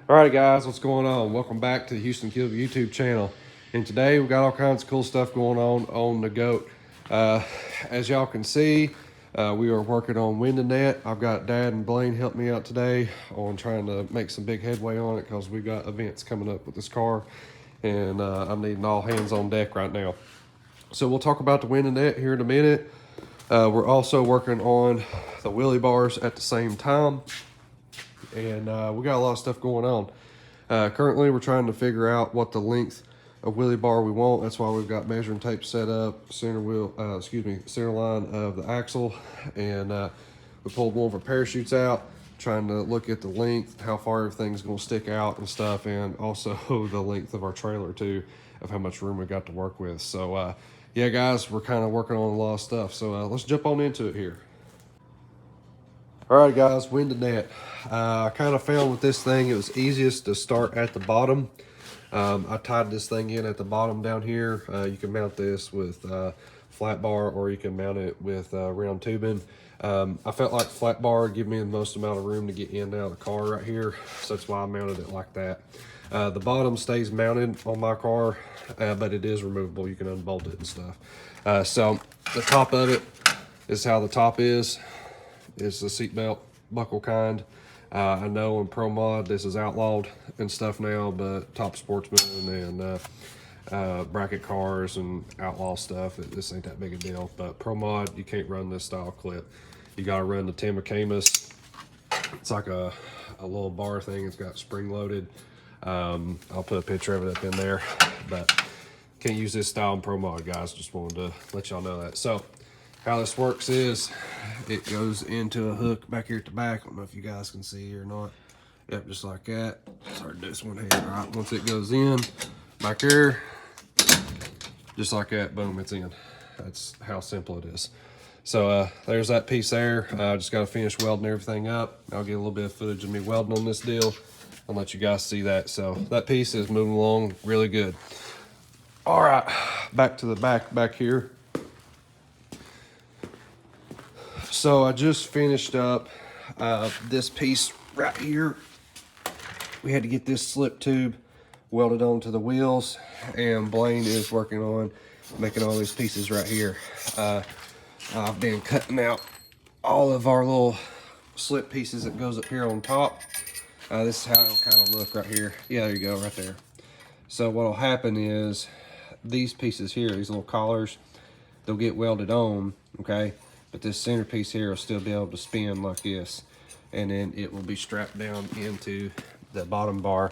All right, guys, what's going on? Welcome back to the Houston Kilby YouTube channel. And today we got all kinds of cool stuff going on the GOAT. As y'all can see, we are working on wind and net. I've got Dad and Blaine help me out today on trying to make some big headway on it because we've got events coming up with this car, and I'm needing all hands on deck right now. So we'll talk about the wind and net here in a minute. We're also working on the wheelie bars at the same time. And we got a lot of stuff going on. Currently, we're trying to figure out what the length of wheelie bar we want. That's why we've got measuring tape set up, center line of the axle, and we pulled one of our parachutes out, trying to look at the length, how far everything's going to stick out and stuff, and also the length of our trailer too, of how much room we got to work with. So yeah, guys, we're kind of working on a lot of stuff. So let's jump on into it here. All right, guys, wind and net. I kind of found with this thing, it was easiest to start at the bottom. I tied this thing in at the bottom down here. You can mount this with flat bar, or you can mount it with round tubing. I felt like flat bar would give me the most amount of room to get in and out of the car right here, so that's why I mounted it like that. The bottom stays mounted on my car, but it is removable. You can unbolt it and stuff. So the top of it is how the top is. It's the seatbelt buckle kind. I know in Pro Mod this is outlawed and stuff now, but Top Sportsman and bracket cars and outlaw stuff, this ain't that big a deal. But Pro Mod, you can't run this style clip. You gotta run the Tim McCamus. It's like a little bar thing. It's got spring loaded. I'll put a picture of it up in there, but can't use this style in Pro Mod, guys. Just wanted to let y'all know that. So how this works is it goes into a hook back here at the back. I don't know if you guys can see or not. Yep, just like that. Sorry to do this one hand. All right, once it goes in back here, just like that, boom, it's in. That's how simple it is. So there's that piece there. I just got to finish welding everything up. I'll get a little bit of footage of me welding on this deal. I'll let you guys see that. So that piece is moving along really good. All right, back to the back here. So I just finished up this piece right here. We had to get this slip tube welded onto the wheels, and Blaine is working on making all these pieces right here. I've been cutting out all of our little slip pieces that goes up here on top. This is how it'll kind of look right here. Yeah, there you go, right there. So what'll happen is these pieces here, these little collars, they'll get welded on, okay? But this centerpiece here will still be able to spin like this, and then it will be strapped down into the bottom bar.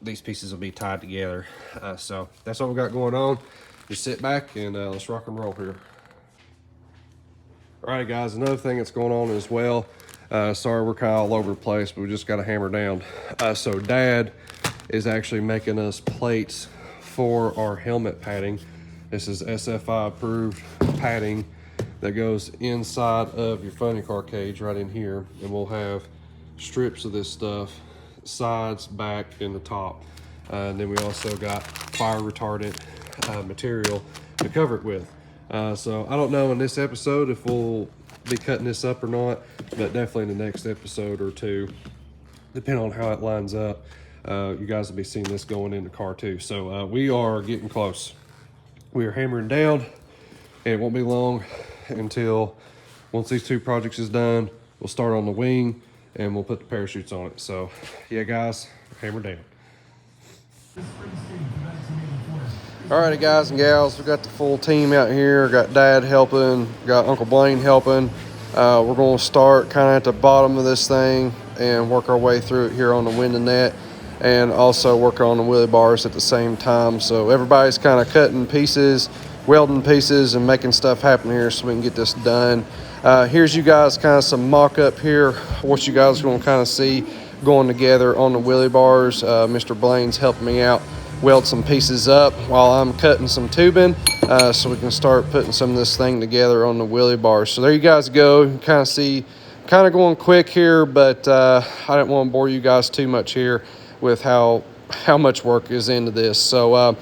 These pieces will be tied together. So that's what we got going on. Just sit back and let's rock and roll here. All right, guys, another thing that's going on as well. Sorry, we're kind of all over the place, but we just got to hammer down. So Dad is actually making us plates for our helmet padding. This is SFI approved padding that goes inside of your funny car cage right in here, and we'll have strips of this stuff, sides, back, and the top. And then we also got fire retardant material to cover it with. So I don't know in this episode if we'll be cutting this up or not, but definitely in the next episode or two, depending on how it lines up, you guys will be seeing this going in the car too. So we are getting close. We are hammering down, and it won't be long until once these two projects is done, we'll start on the wing and we'll put the parachutes on it. So yeah, guys, hammer down. All right, guys and gals, we got the full team out here. Got Dad helping, got Uncle Blaine helping. We're going to start kind of at the bottom of this thing and work our way through it here on the wind and net, and also work on the wheelie bars at the same time. So everybody's kind of cutting pieces, welding pieces, and making stuff happen here so we can get this done. Here's you guys kind of some mock-up here, what you guys are going to kind of see going together on the wheelie bars. Mr. Blaine's helping me out weld some pieces up while I'm cutting some tubing, so we can start putting some of this thing together on the wheelie bars. So there you guys go. You can kind of see, kind of going quick here, but I didn't want to bore you guys too much here with how much work is into this. So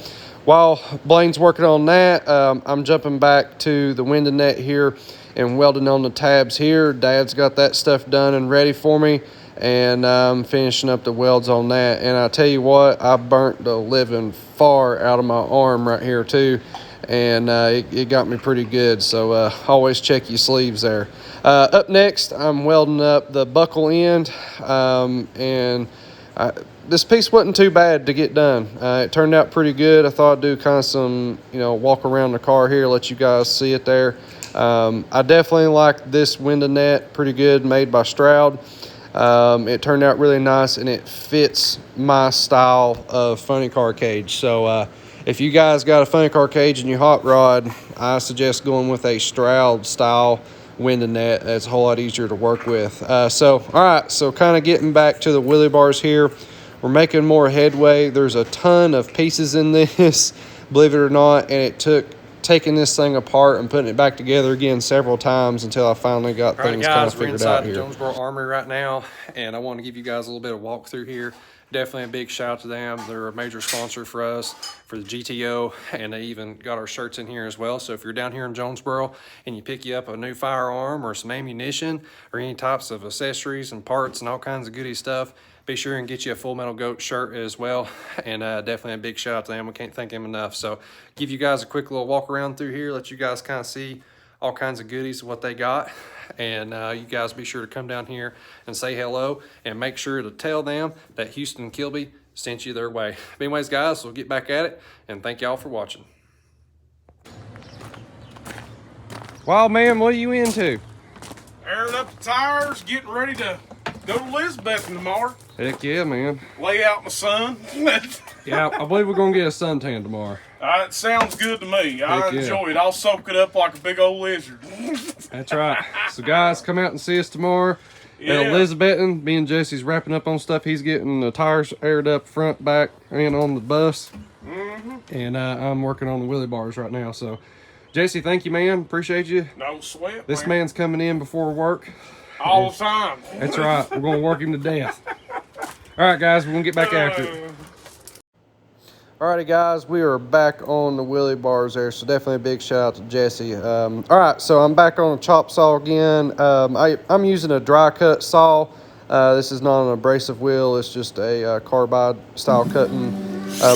while Blaine's working on that, I'm jumping back to the wind and net here and welding on the tabs here. Dad's got that stuff done and ready for me, and I'm finishing up the welds on that. And I tell you what, I burnt the living far out of my arm right here too, and it got me pretty good. So always check your sleeves there. Up next, I'm welding up the buckle end, and this piece wasn't too bad to get done. It turned out pretty good. I thought I'd do kind of some, walk around the car here, let you guys see it there. I definitely like this window net, pretty good, made by Stroud. It turned out really nice, and it fits my style of funny car cage. So if you guys got a funny car cage in your hot rod, I suggest going with a Stroud style window net. It's a whole lot easier to work with. All right, so kind of getting back to the wheelie bars here. We're making more headway. There's a ton of pieces in this, believe it or not, and it took taking this thing apart and putting it back together again several times until I finally got things kind of figured out here. We're inside Jonesborough Armory right now, and I want to give you guys a little bit of walkthrough here. Definitely a big shout out to them. They're a major sponsor for us for the GTO, and they even got our shirts in here as well. So if you're down here in Jonesborough and you pick you up a new firearm or some ammunition or any types of accessories and parts and all kinds of goody stuff, be sure and get you a Full Metal Goat shirt as well. And definitely a big shout out to them. We can't thank them enough. So give you guys a quick little walk around through here, let you guys kind of see all kinds of goodies, what they got. And you guys be sure to come down here and say hello, and make sure to tell them that Houston Kilby sent you their way. But anyways, guys, we'll get back at it, and thank y'all for watching. Wild man, what are you into? Airing up the tires, getting ready to go to Elizabeth tomorrow. Heck yeah, man. Lay out in the sun. Yeah, I believe we're going to get a suntan tomorrow. It sounds good to me. I enjoy it. I'll soak it up like a big old lizard. That's right. So, guys, come out and see us tomorrow at Elizabethton. Me and Jesse's wrapping up on stuff. He's getting the tires aired up front, back, and on the bus. And I'm working on the wheelie bars right now. So, Jesse, thank you, man. Appreciate you. No sweat, This man's coming in before work. All the time. That's right. We're going to work him to death. All right, guys, we're going to get back after it. Alrighty, guys, we are back on the wheelie bars there, so definitely a big shout out to Jesse. All right, so I'm back on the chop saw again. I'm using a dry cut saw. This is not an abrasive wheel. It's just a carbide style cutting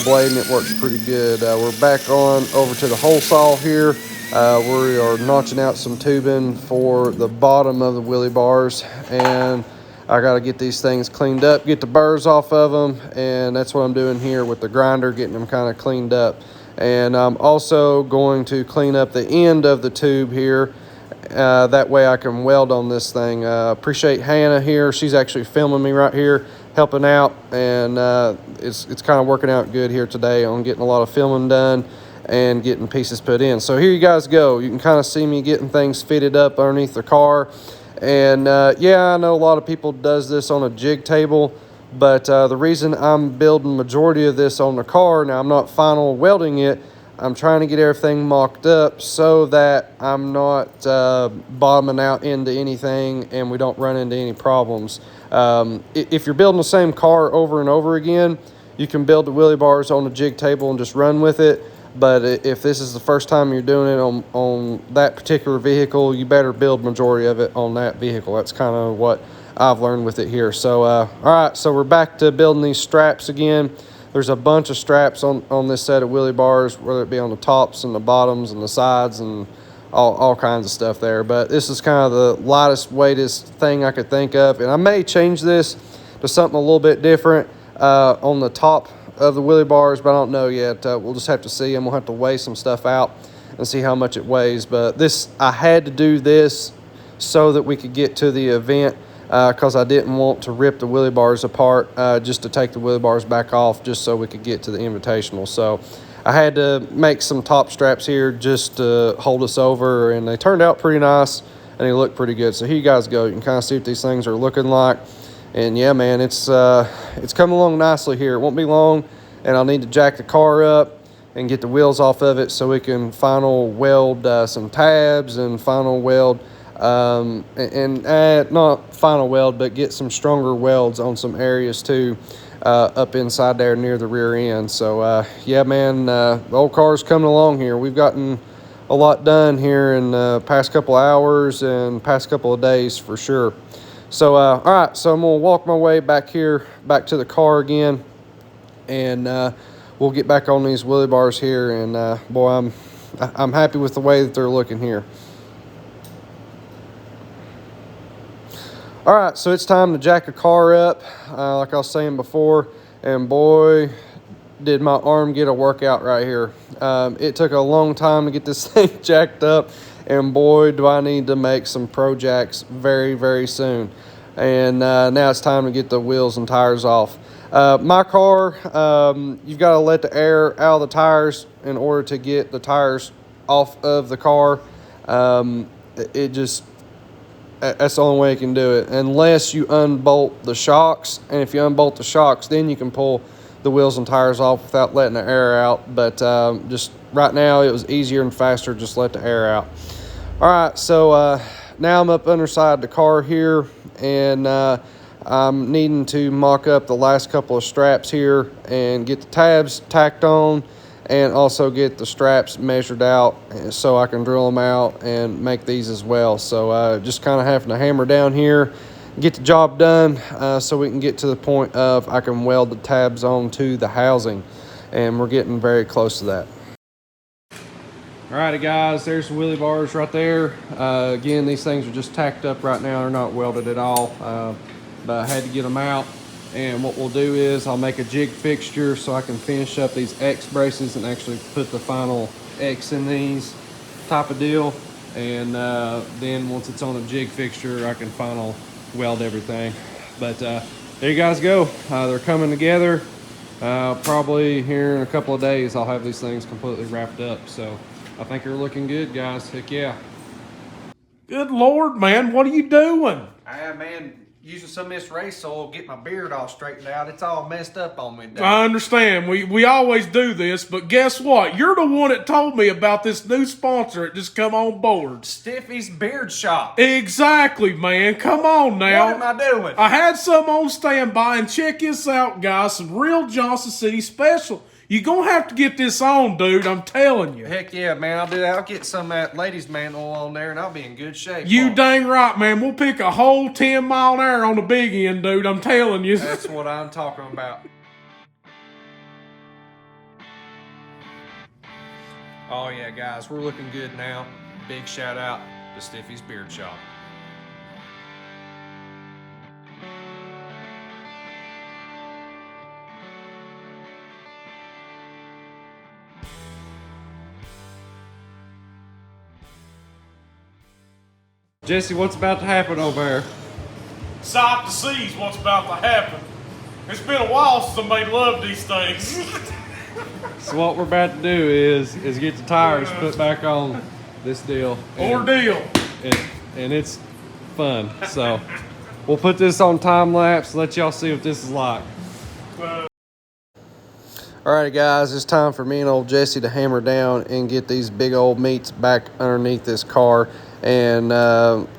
blade, and it works pretty good. We're back on over to the hole saw here. We are notching out some tubing for the bottom of the wheelie bars, and I got to get these things cleaned up, get the burrs off of them, and that's what I'm doing here with the grinder, getting them kind of cleaned up. And I'm also going to clean up the end of the tube here. That way I can weld on this thing. Appreciate Hannah here. She's actually filming me right here, helping out, and it's kind of working out good here today on getting a lot of filming done and getting pieces put in. So here you guys go. You can kind of see me getting things fitted up underneath the car. And yeah, I know a lot of people does this on a jig table, but the reason I'm building majority of this on the car, now I'm not final welding it, I'm trying to get everything mocked up so that I'm not bottoming out into anything and we don't run into any problems. If you're building the same car over and over again, you can build the wheelie bars on the jig table and just run with it. But if this is the first time you're doing it on that particular vehicle, you better build majority of it on that vehicle. That's kind of what I've learned with it here. So, all right, so we're back to building these straps again. There's a bunch of straps on this set of wheelie bars, whether it be on the tops and the bottoms and the sides and all kinds of stuff there. But this is kind of the lightest, weightest thing I could think of. And I may change this to something a little bit different on the top of the wheelie bars, but I don't know yet. We'll just have to see, and we'll have to weigh some stuff out and see how much it weighs. But this, I had to do this so that we could get to the event because I didn't want to rip the wheelie bars apart, just to take the wheelie bars back off just so we could get to the Invitational. So I had to make some top straps here just to hold us over, and they turned out pretty nice and they look pretty good. So here you guys go. You can kind of see what these things are looking like. And yeah, man, it's coming along nicely here. It won't be long, and I'll need to jack the car up and get the wheels off of it so we can final weld some tabs and final weld, not final weld, but get some stronger welds on some areas too, up inside there near the rear end. So yeah, man, the old car's coming along here. We've gotten a lot done here in the past couple hours and past couple of days for sure. So, all right, so I'm gonna walk my way back here, back to the car again, and we'll get back on these wheelie bars here. And boy, I'm happy with the way that they're looking here. All right, so it's time to jack a car up, like I was saying before, and boy, did my arm get a workout right here. It took a long time to get this thing jacked up, and boy, do I need to make some pro jacks very, very soon. And now it's time to get the wheels and tires off. My car, you've got to let the air out of the tires in order to get the tires off of the car. That's the only way you can do it, unless you unbolt the shocks. And if you unbolt the shocks, then you can pull the wheels and tires off without letting the air out. But just right now, it was easier and faster just let the air out. All right, so now I'm up underside the car here, and I'm needing to mock up the last couple of straps here and get the tabs tacked on, and also get the straps measured out so I can drill them out and make these as well. So just kind of having to hammer down here, get the job done so we can get to the point of I can weld the tabs onto the housing, and we're getting very close to that. Alrighty guys, there's the wheelie bars right there. Again, these things are just tacked up right now. They're not welded at all, but I had to get them out. And what we'll do is I'll make a jig fixture so I can finish up these X braces and actually put the final X in these type of deal. And then once it's on a jig fixture, I can final weld everything. But there you guys go. They're coming together. Probably here in a couple of days, I'll have these things completely wrapped up. So I think they're looking good, guys. Heck yeah. Good Lord, man, what are you doing? Man, using some of this race oil, get my beard all straightened out. It's all messed up on me today. I understand. We always do this, but guess what? You're the one that told me about this new sponsor that just come on board. Stiffy's Beard Shop. Exactly, man. Come on now. What am I doing? I had some on standby, and check this out, guys. Some real Johnson City special. You're going to have to get this on, dude. I'm telling you. Heck yeah, man. I'll do that. I'll get some of that ladies' man oil on there, and I'll be in good shape. You dang right, man. We'll pick a whole 10 mile an hour on the big end, dude. I'm telling you. That's what I'm talking about. Oh yeah, guys. We're looking good now. Big shout out to Stiffy's Beard Shop. Jesse, what's about to happen over there? Sight to see is what's about to happen. It's been a while since somebody loved these things. So what we're about to do is get the tires put back on this deal. Ordeal. And it's fun. So we'll put this on time lapse, let y'all see what this is like. Alright guys, it's time for me and old Jesse to hammer down and get these big old meats back underneath this car. And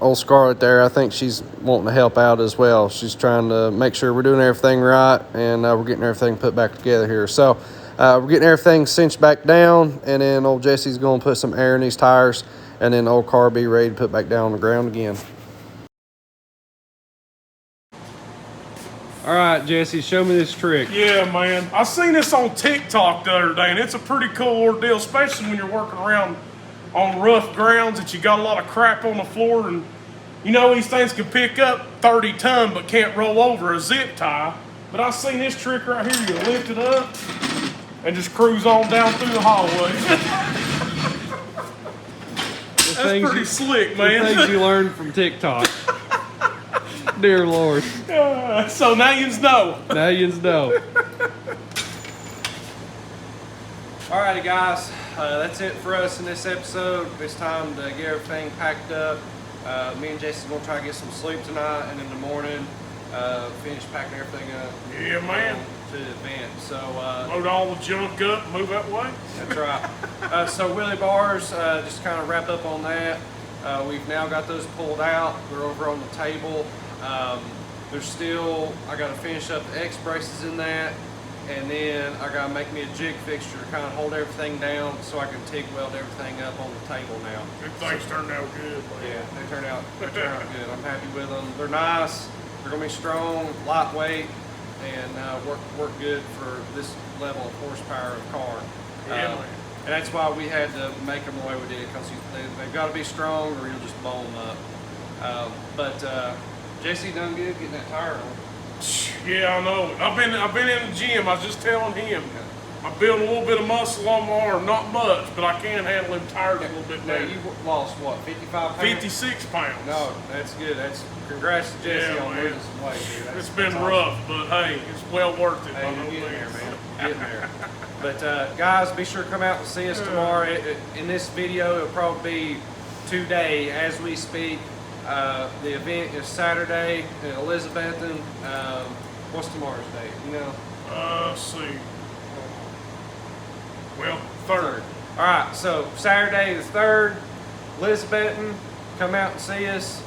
old Scarlett there, I think she's wanting to help out as well. She's trying to make sure we're doing everything right, and we're getting everything put back together here. So we're getting everything cinched back down, and then old Jesse's going to put some air in these tires, and then the old car will be ready to put back down on the ground again. All right, Jesse, show me this trick. Yeah, man. I seen this on TikTok the other day, and it's a pretty cool ordeal, especially when you're working around on rough grounds that you got a lot of crap on the floor, and you know these things can pick up 30 ton but can't roll over a zip tie. But I seen this trick right here. You lift it up and just cruise on down through the hallway. That's pretty slick, man. The things you learned from TikTok. Dear Lord. So now you know. Now you know. Alrighty guys, that's it for us in this episode. It's time to get everything packed up. Me and Jason's gonna try to get some sleep tonight, and in the morning finish packing everything up. Yeah, man. To the event. So load all the junk up and move that way. That's right. So wheelie bars, just kind of wrap up on that. We've now got those pulled out. They're over on the table. There's still, I got to finish up the X braces in that. and then I gotta make me a jig fixture to kind of hold everything down so I can TIG weld everything up on the table now. Good things turned out good, man. Yeah, they turned out good. I'm happy with them. They're nice. They're gonna be strong, lightweight, and work good for this level of horsepower of car. Yeah, man. And that's why we had to make them the way we did, because they've got to be strong or you'll just blow them up. But JC done good getting that tire on. Yeah, I know. I've been in the gym. I was just telling him. I built a little bit of muscle on my arm, not much, but I can handle them tires a little bit Now better. you lost what, 55 pounds? 56 pounds. No, that's good. Congrats to Jesse Yeah, on man. losing some weight, dude. It's been that's rough, but hey, it's well worth it. Hey, by no you're getting there, means. man. Getting there. But guys, be sure to come out and see us tomorrow. In this video, it'll probably be today as we speak. The event is Saturday in Elizabethton. What's tomorrow's date? You know? Let's see. Well, third. All right, so Saturday the 3rd, Elizabethton. Come out and see us.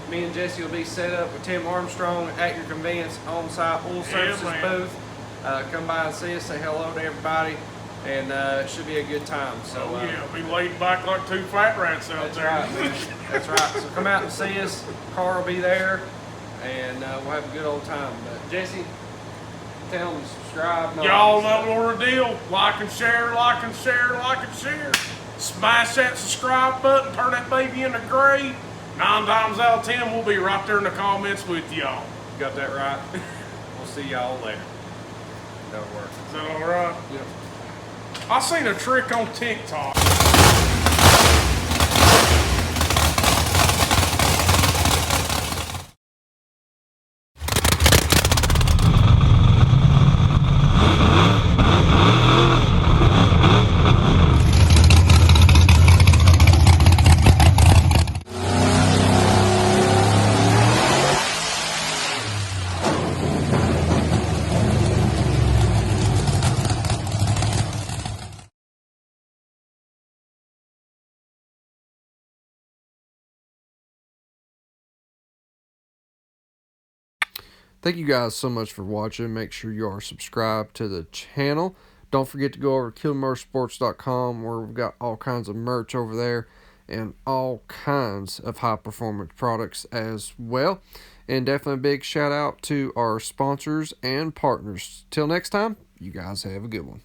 Me and Jesse will be set up with Tim Armstrong at your convenience on-site oil services man. booth. Come by and see us, say hello to everybody, and it should be a good time. So, Oh yeah, be laid back like two fat rats out that's there. right, man. That's right. So come out and see us. Car will be there, and we'll have a good old time. But Jesse, tell them to subscribe. and all Y'all that know what to deal. Like and share, like and share, like and share. Smash that subscribe button, turn that baby into gray. 9 times out of 10, we'll be right there in the comments with y'all. stuff. Got that right. We'll see y'all later. Don't work. Is that all right? Yep. I seen a trick on TikTok. Thank you guys so much for watching. Make sure you are subscribed to the channel. Don't forget to go over to KillerMotorsports.com, where we've got all kinds of merch over there and all kinds of high performance products as well. And definitely a big shout out to our sponsors and partners. Till next time, you guys have a good one.